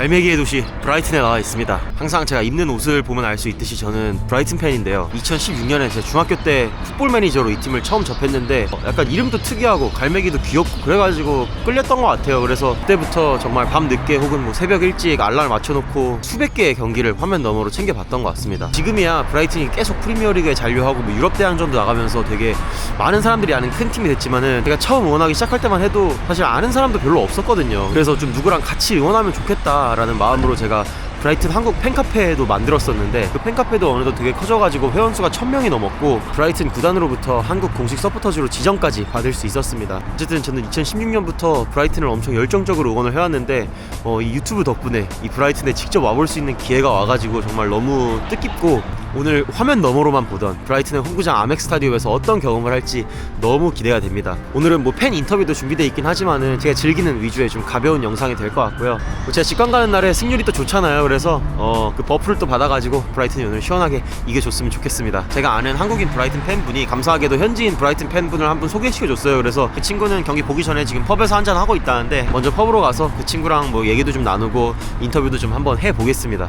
갈매기의 도시 브라이튼에 나와 있습니다. 항상 제가 입는 옷을 보면 알 수 있듯이 저는 브라이튼 팬인데요. 2016년에 제 중학교 때 풋볼 매니저로 이 팀을 처음 접했는데 약간 이름도 특이하고 갈매기도 귀엽고 그래가지고 끌렸던 것 같아요. 그래서 그때부터 정말 밤 늦게 혹은 뭐 새벽 일찍 알람을 맞춰놓고 수백 개의 경기를 화면 너머로 챙겨봤던 것 같습니다. 지금이야 브라이튼이 계속 프리미어리그에 잔류하고 뭐 유럽 대항전도 나가면서 되게 많은 사람들이 아는 큰 팀이 됐지만은 제가 처음 응원하기 시작할 때만 해도 사실 아는 사람도 별로 없었거든요. 그래서 좀 누구랑 같이 응원하면 좋겠다라는 마음으로 제가 브라이튼 한국 팬카페도 만들었었는데 그 팬카페도 어느덧 되게 커져가지고 회원수가 1000명이 넘었고 브라이튼 구단으로부터 한국 공식 서포터즈로 지정까지 받을 수 있었습니다. 어쨌든 저는 2016년부터 브라이튼을 엄청 열정적으로 응원을 해왔는데 이 유튜브 덕분에 이 브라이튼에 직접 와볼 수 있는 기회가 와가지고 정말 너무 뜻깊고 오늘 화면 너머로만 보던 브라이튼의 홈구장 아멕 스타디움에서 어떤 경험을 할지 너무 기대가 됩니다. 오늘은 뭐 팬 인터뷰도 준비되어 있긴 하지만은 제가 즐기는 위주의 좀 가벼운 영상이 될 것 같고요. 제가 직관 가는 날에 승률이 또 좋잖아요. 그래서 그 버프를 또 받아가지고 브라이튼이 오늘 시원하게 이겨줬으면 좋겠습니다. 제가 아는 한국인 브라이튼 팬분이 감사하게도 현지인 브라이튼 팬분을 한 분 소개시켜줬어요. 그래서 그 친구는 경기 보기 전에 지금 펍에서 한잔 하고 있다는데 먼저 펍으로 가서 그 친구랑 뭐 얘기도 좀 나누고 인터뷰도 좀 한번 해보겠습니다.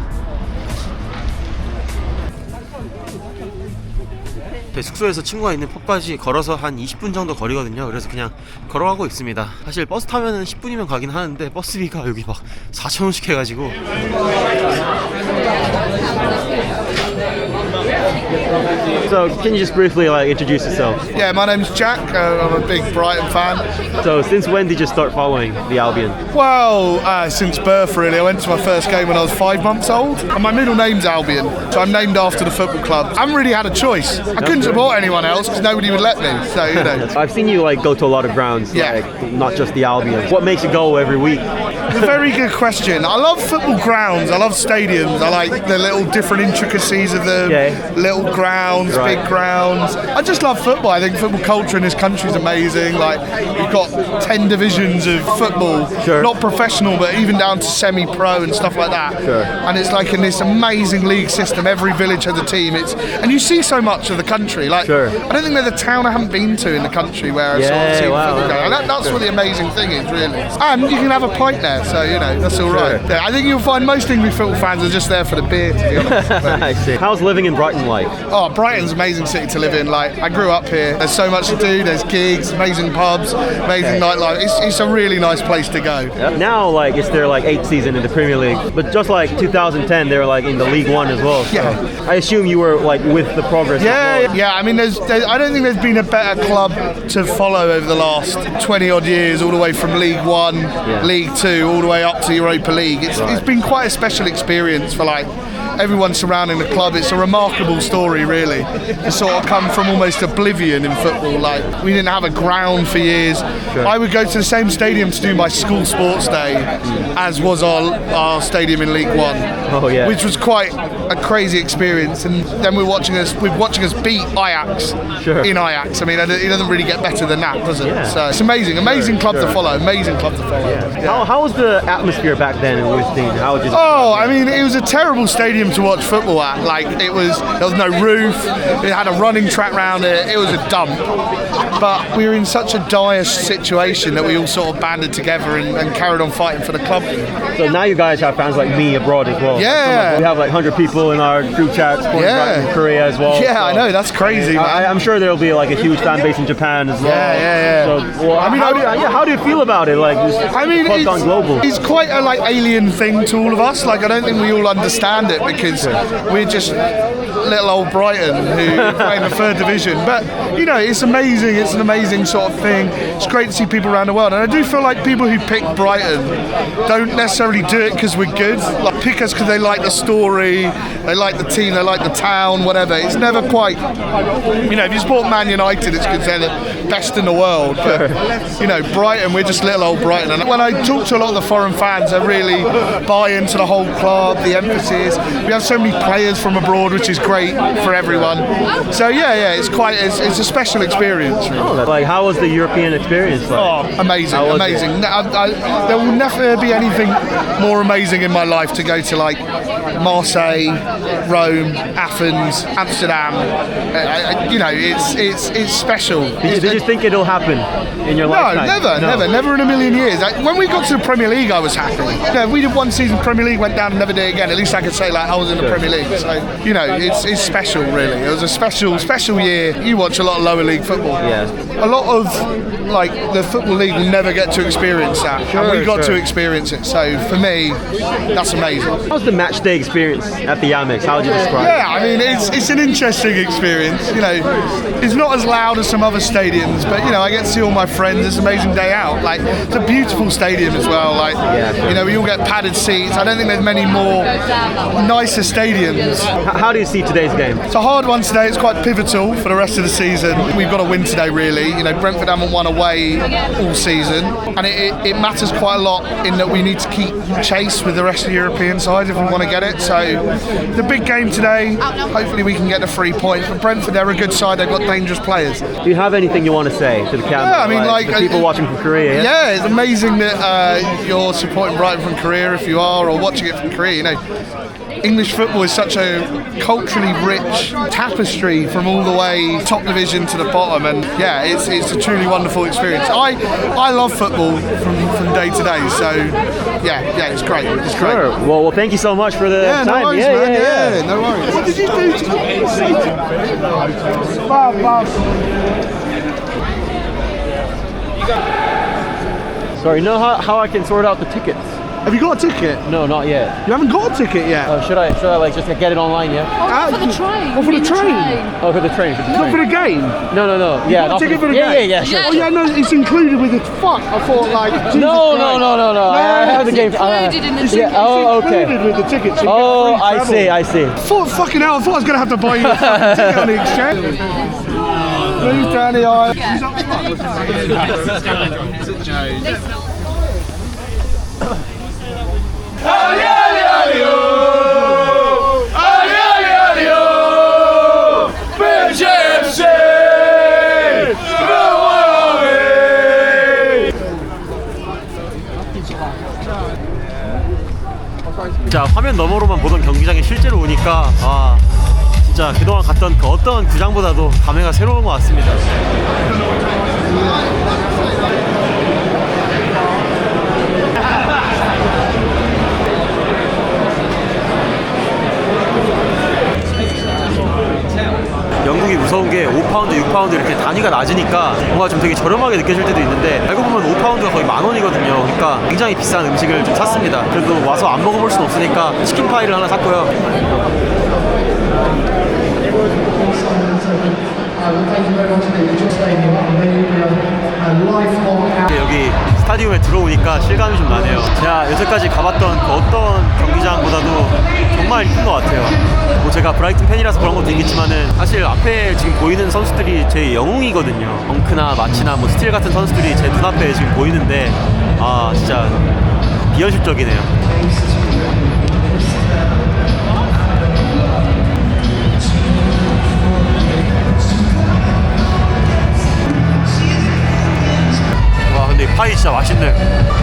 제 숙소에서 친구가 있는 펍까지 걸어서 한 20분 정도 거리거든요. 그래서 그냥 걸어가고 있습니다. 사실 버스 타면은 10분이면 가긴 하는데 버스비가 여기 막 4,000원씩 해가지고. So can you just briefly introduce yourself? Yeah, my name's Jack. I'm a big Brighton fan. So since when did you start following the Albion? Well, since birth really. I went to my first game when I was 5 months old. And my middle name's Albion, so I'm named after the football club. I haven't really had a choice. I couldn't support anyone else because nobody would let me. So, you know. I've seen you go to a lot of grounds, Yeah. not just the Albion. What makes you go every week? It's a very good question. I love football grounds. I love stadiums. I like the little different intricacies of them. Okay. Little grounds, Right. big grounds. I just love football. I think football culture in this country is amazing. Like, we've got 10 divisions of football. Sure. Not professional, but even down to semi-pro and stuff like that. Sure. And it's like in this amazing league system. Every village has a team. And you see so much of the country. Like, Sure. I don't think there's a town I haven't been to in the country where I've sort of Yeah, seen wow. football go. And that's what the amazing thing is, really. And you can have a pint there, so you know that's all right. Sure. Yeah, I think you'll find most English football fans are just there for the beer, to be honest. But, I see. How's living in Brighton like? oh, Brighton's an amazing city to live in. Like, I grew up here. There's so much to do. There's gigs, amazing pubs, amazing nightlife. It's a really nice place to go. Now, it's their 8th season in the Premier League, but just like 2010, they were in the League One as well. So Yeah. I assume you were with the progress. as well. Yeah. I mean, I don't think there's been a better club to follow over the last 20 odd years, all the way from League One, Yeah. League Two, all the way up to Europa League. It's been quite a special experience for everyone surrounding the club. It's a remarkable story, really. To sort of come from almost oblivion in football. Like, we didn't have a ground for years. Sure. I would go to the same stadium to do my school sports day as was our stadium in League One. Oh, yeah. Which was quite a crazy experience. And then we're watching us beat Ajax Sure. in Ajax. I mean, it doesn't really get better than that, does it? Yeah. So it's amazing club Sure. to follow. Amazing club to follow. Yeah. How was the atmosphere back then in Lewiston? How did Oh, I mean, it was a terrible stadium to watch football at. There was no roof. It had a running track round it. It was a dump. But we were in such a dire situation that we all sort of banded together and carried on fighting for the club. So now you guys have fans like me abroad as well. Yeah. We have 100 people in our group chat supporting Brighton in Korea as well. Yeah, so I know, that's crazy, man. I'm sure there'll be a huge fan base in Japan as well. Yeah. So, well, how do you feel about it? Club's gone global. It's quite a alien thing to all of us. I don't think we all understand it because we're just little old Brighton who play in the third division. But it's amazing. It's an amazing sort of thing. It's great to see people around the world, and I do feel like people who pick Brighton don't necessarily do it because we're good. Pick us because they like the story, they like the team, they like the town, whatever. It's never quite. If you support Man United, it's because they're the best in the world. But Brighton, we're just little old Brighton. And when I talk to a lot of the foreign fans, they really buy into the whole club, the emphasis. We have so many players from abroad, which is great for everyone. So it's a special experience. Really. How was the European experience? Oh, amazing. There will never be anything more amazing in my life to go to Marseille, Rome, Athens, Amsterdam. You know, it's special. Did you think it'll happen in your No, lifetime? never in a million years. When we got to the Premier League, I was happy. You know, we did one season Premier League, went down and never did it again. At least I could say like I was in the Premier League. So you know, it's special, really. It was a special year. You watch a lot of lower league football. Yeah. A lot of like the football league will never get to experience that, and we got to experience it. So for me, that's amazing. How's the match day experience at the Amex? How would you describe it? Yeah, I mean, it's an interesting experience. You know, it's not as loud as some other stadiums, but you know, I get to see all my friends. It's an amazing day out. Like, it's a beautiful stadium as well. Like, you know, we all get padded seats. I don't think there's many more nicer stadiums. How do you see today's game? It's a hard one today. It's quite pivotal for the rest of the season. We've got to win today, really. You know, Brentford haven't won away all season, and it matters quite a lot in that we need to keep chase with the rest of the European sides if we want to get it. So the big game today, hopefully we can get the 3 points. But Brentford, they're a good side. They've got dangerous players. Do you have anything you want to say to the camera? Yeah, I mean, like the people watching from Korea. Yeah, it's amazing that you're supporting Brighton from Korea if you are, or watching it from Korea. You know, English football is such a culturally rich tapestry from all the way top division to the bottom, and yeah, it's a truly wonderful experience. I love football from day to day, so yeah, it's great. It's great. Sure. Well, thank you so much for the Yeah, time. no worries, man. Yeah, no worries. What did you do to get seated? Sorry, know how I can sort out the tickets? Have you got a ticket? No, not yet. You haven't got a ticket yet? Should I like just get it online? Yeah. For the train. Oh, for the train? Oh, for the train. Not for the game? No. Yeah, Got a not ticket for the yeah, game? yeah, sure. Oh yeah, no, it's included with it. Fuck, I thought like. Jesus No. Christ. I have the game. Included in the It's ticket. Oh, it's okay. included with the ticket. So you Oh, get free travel. I see. Thought fucking hell, I thought I was gonna have to buy you a fucking ticket on the exchange. Please, Danny, 자, 화면 너머로만 보던 경기장에 실제로 오니까 진짜 그동안 갔던 그 어떤 구장보다도 감회가 새로운 것 같습니다. 영국이 무서운 게 5파운드, 6파운드 이렇게 단위가 낮으니까 뭔가 좀 되게 저렴하게 느껴질 때도 있는데 알고 보면 5파운드가 거의 10,000원이거든요. 그러니까 굉장히 비싼 음식을 좀 샀습니다. 그래도 와서 안 먹어볼 순 없으니까 치킨 파이를 하나 샀고요. 여기 스타디움에 들어오니까 실감이 좀 나네요. 제가 여태까지 가봤던 그 어떤 경기장보다도 정말 이쁜 것 같아요. 뭐 제가 브라이튼 팬이라서 그런 것도 있겠지만은 사실 앞에 지금 보이는 선수들이 제 영웅이거든요. 엉크나 마치나 뭐 스틸 같은 선수들이 제 눈앞에 지금 보이는데 진짜 비현실적이네요. 근데 이 파이 진짜 맛있네요.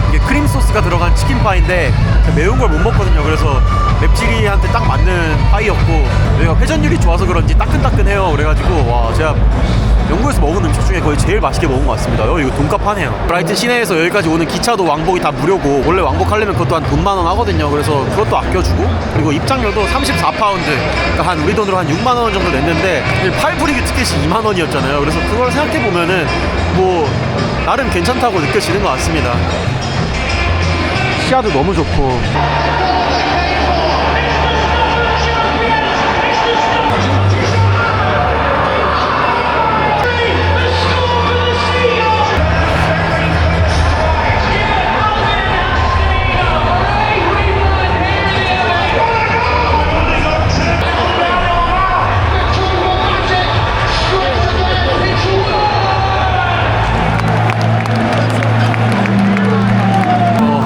이게 크림 소스가 들어간 치킨 파이인데 제가 매운 걸 못 먹거든요. 그래서 맵찔이한테 딱 맞는 파이였고 여기가 회전율이 좋아서 그런지 따끈따끈해요. 그래가지고 와, 제가 영국에서 먹은 음식 중에 거의 제일 맛있게 먹은 것 같습니다. 이거 돈값 하네요. 브라이튼 시내에서 여기까지 오는 기차도 왕복이 다 무료고 원래 왕복하려면 그것도 한 돈 10,000원 하거든요. 그래서 그것도 아껴주고 그리고 입장료도 34파운드, 그러니까 한 우리 돈으로 한 60,000원 정도 냈는데 8불이기 티켓이 20,000원이었잖아요. 그래서 그걸 생각해보면은 뭐 나름 괜찮다고 느껴지는 것 같습니다. 시야도 너무 좋고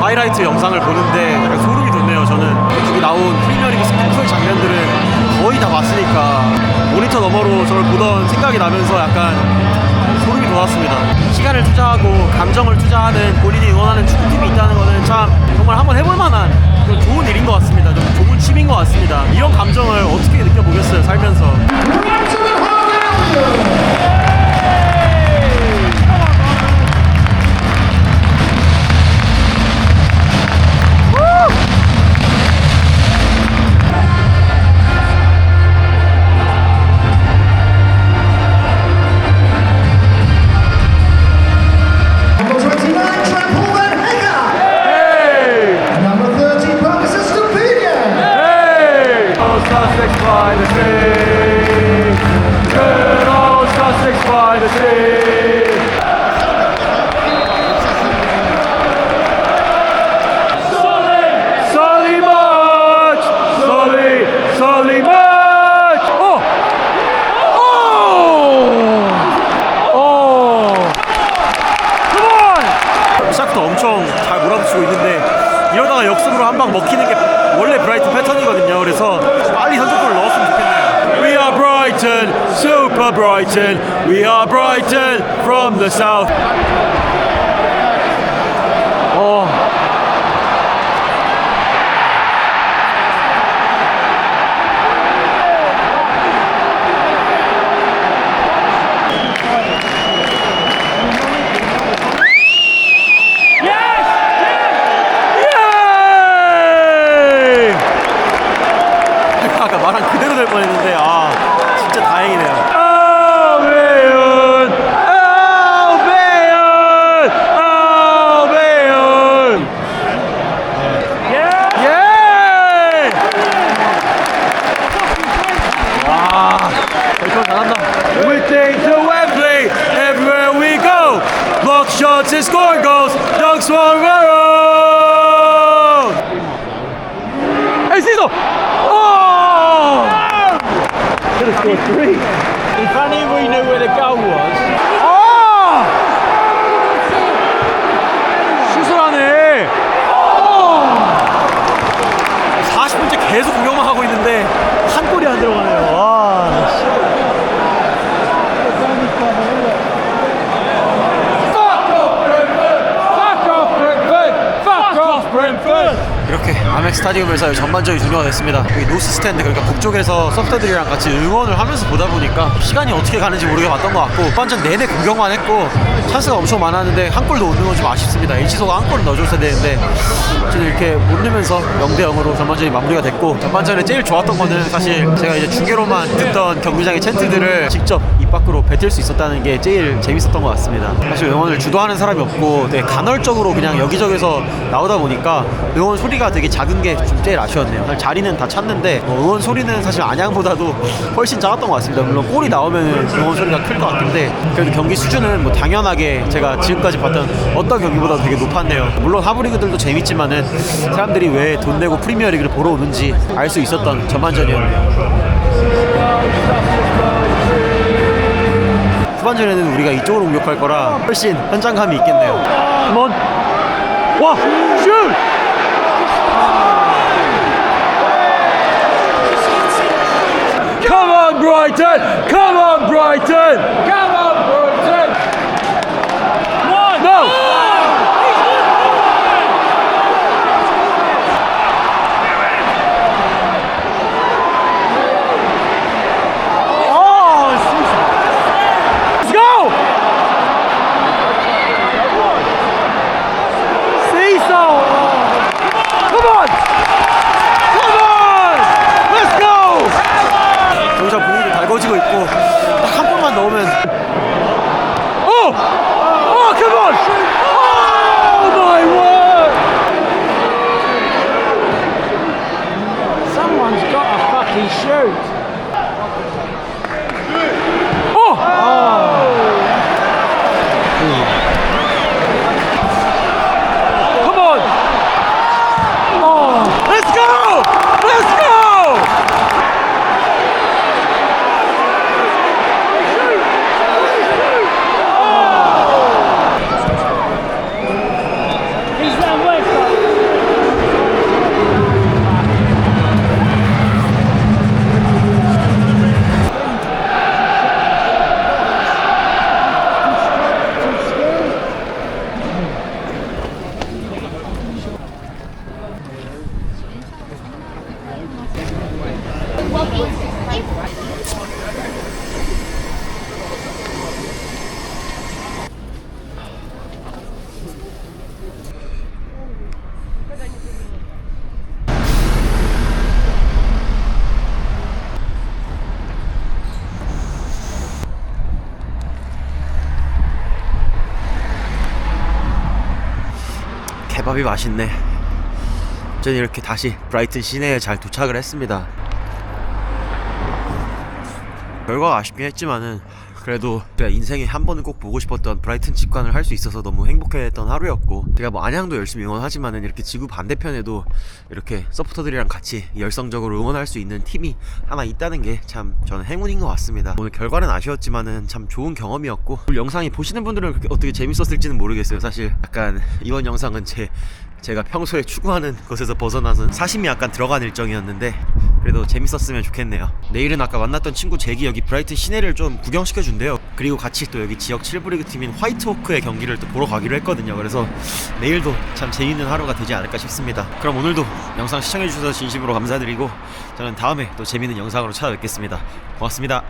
하이라이트 영상을 보는데 약간 소름이 돋네요. 저는 여기 나온 프리미어리그 스피커의 장면들은 거의 다 봤으니까 모니터 너머로 저를 보던 생각이 나면서 약간 소름이 돋았습니다. 시간을 투자하고 감정을 투자하는 본인이 응원하는 축구팀이 있다는 거는 참 정말 한번 해볼 만한 좀 좋은 일인 것 같습니다. 좀 좋은 취미인 것 같습니다. 이런 감정을 어떻게 느껴보겠어요, 살면서. Number 29, Trent Pullman Hager. Number 30, Marcus Estupiñán. Sussex by the sea. Good old Sussex by the sea. Solly March! Solly March! Oh! Oh! Oh! Come on! 시작부터 엄청 잘 몰아붙이고 있는데 이러다가 역습으로 한 방 먹히는 게 원래 브라이튼 패턴이거든요. 그래서 빨리 선제골을 넣었으면 좋겠네요. We are Brighton, Super Brighton. We are Brighton from the south. 아까 말한 그대로 될 뻔했는데 아 진짜 다행이네요. Albion! Albion! Albion! Yeah! 결정 잘한다. We take to Wembley everywhere we go. Block shots and score goals. Young Swan Road. Hey, Ciso! Oh! Could have scored three. If only we knew where the goal was. Oh! 시술하네. 40분째 계속 공격만 하고 있는데 한 골이 안 들어가네요. 와. 이렇게 아멕 스타디움에서 전반전이 종료가 됐습니다. 여기 노스 스탠드, 그러니까 북쪽에서 서브들이랑 같이 응원을 하면서 보다 보니까 시간이 어떻게 가는지 모르게 봤던 것 같고 후반전 내내 공격만 했고 찬스가 엄청 많았는데 한 골도 못 넣은 건 좀 아쉽습니다. HSO가 한 골을 넣어줬어야 되는데 어쨌든 이렇게 못 넣으면서 0대0으로 전반전이 마무리가 됐고, 전반전에 제일 좋았던 거는 사실 제가 이제 중계로만 듣던 경기장의 챈트들을 직접 입 밖으로 뱉을 수 있었다는 게 제일 재밌었던 것 같습니다. 사실 응원을 주도하는 사람이 없고 되게 간헐적으로 그냥 여기저기서 나오다 보니까 응원 소리가 되게 작은 게 좀 제일 아쉬웠네요. 사실 자리는 다 찼는데 응원 소리는 사실 안양보다도 훨씬 작았던 것 같습니다. 물론 골이 나오면 응원 소리가 클 것 같은데 그래도 경기 수준은 뭐 당연하게 제가 지금까지 봤던 어떤 경기보다 되게 높았네요. 물론 하브리그들도 재밌지만은 사람들이 왜 돈 내고 프리미어리그를 보러 오는지 알 수 있었던 전반전이었네요. 후반전에는 우리가 이쪽으로 공격할 거라 훨씬 현장감이 있겠네요. 한번 와! 슛! Come on Brighton! Come on Brighton! Come on Brighton! No! Let's go! Cecil! Come on! Come on! Let's go! 여기서 분위기도 달궈지고 있고 딱 한 골만 넣으면 케밥이 맛있네. 저는 이렇게 다시 브라이튼 시내에 잘 도착을 했습니다. 결과가 아쉽긴 했지만은 그래도 제가 인생에 한 번은 꼭 보고 싶었던 브라이튼 직관을 할 수 있어서 너무 행복했던 하루였고, 제가 뭐 안양도 열심히 응원하지만은 이렇게 지구 반대편에도 이렇게 서포터들이랑 같이 열성적으로 응원할 수 있는 팀이 하나 있다는 게 참 저는 행운인 것 같습니다. 오늘 결과는 아쉬웠지만은 참 좋은 경험이었고, 오늘 영상이 보시는 분들은 그렇게 어떻게 재밌었을지는 모르겠어요. 사실 약간 이번 영상은 제가 평소에 추구하는 것에서 벗어나서 사심이 약간 들어간 일정이었는데 그래도 재밌었으면 좋겠네요. 내일은 아까 만났던 친구 잭이 여기 브라이튼 시내를 좀 구경시켜준대요. 그리고 같이 또 여기 지역 7부리그 팀인 화이트호크의 경기를 또 보러 가기로 했거든요. 그래서 내일도 참 재밌는 하루가 되지 않을까 싶습니다. 그럼 오늘도 영상 시청해주셔서 진심으로 감사드리고 저는 다음에 또 재밌는 영상으로 찾아뵙겠습니다. 고맙습니다.